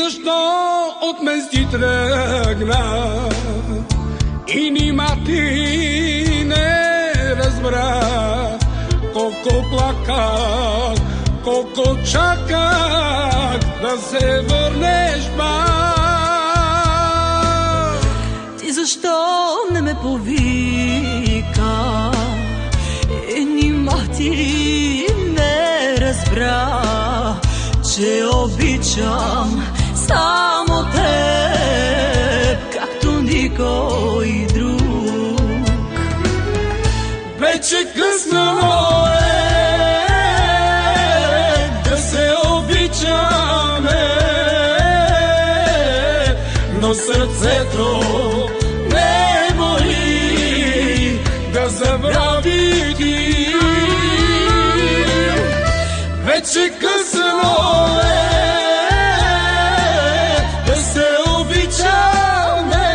защо от мен си тръгна и нима ти не разбра колко плаках, колко чаках да се върнеш пак. Ти защо не ме повика и нима ти не разбра, че обичам само теб, както никой друг. Вече късно е да се обичаме, но сърцето не моли да забрави ти. Вече късно е да се обичаме,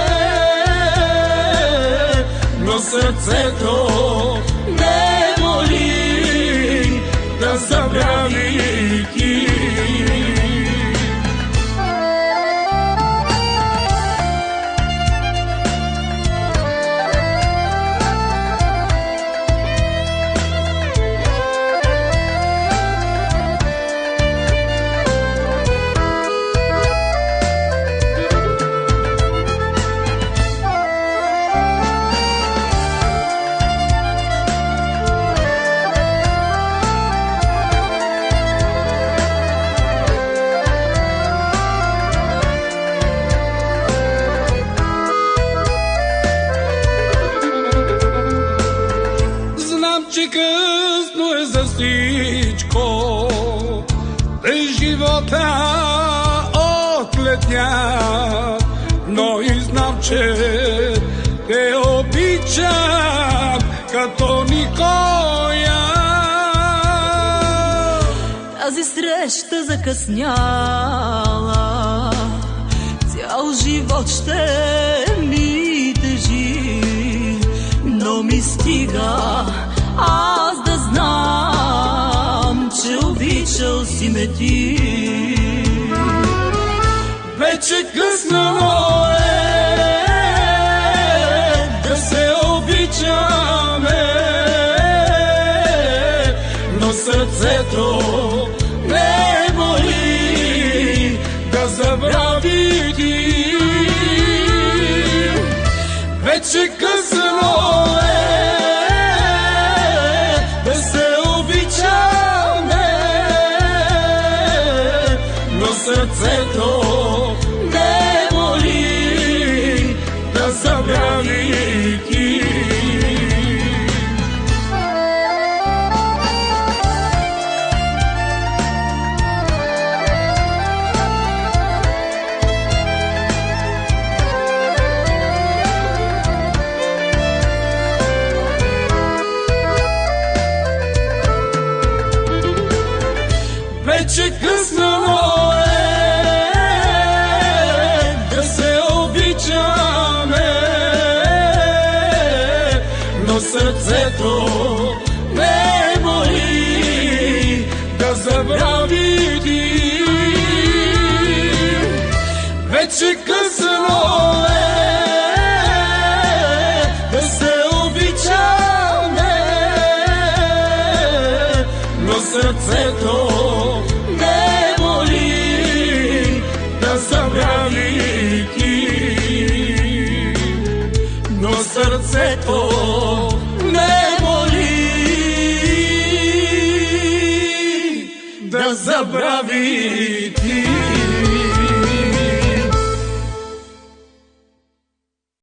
но сърцето не моли да забрави ти. Че късно е за всичко, през живота отлетня, но и знам, че те обичам като никоя. Тази среща закъсняла, цял живот ще ми тежи, но ми стига аз да знам, че обичал си ме ти. Вече късно е да се обичаме, но сърцето не моли да забрави ти. Вече късно е да се обичаме, но сърцето не моли да забрави ти. Вече късно е да се обичаме, но сърцето не моли да забрави ти. Вече късно е да се обичаме, но сърцето не моли да забрави ти. Но сърцето не моли да забрави ти.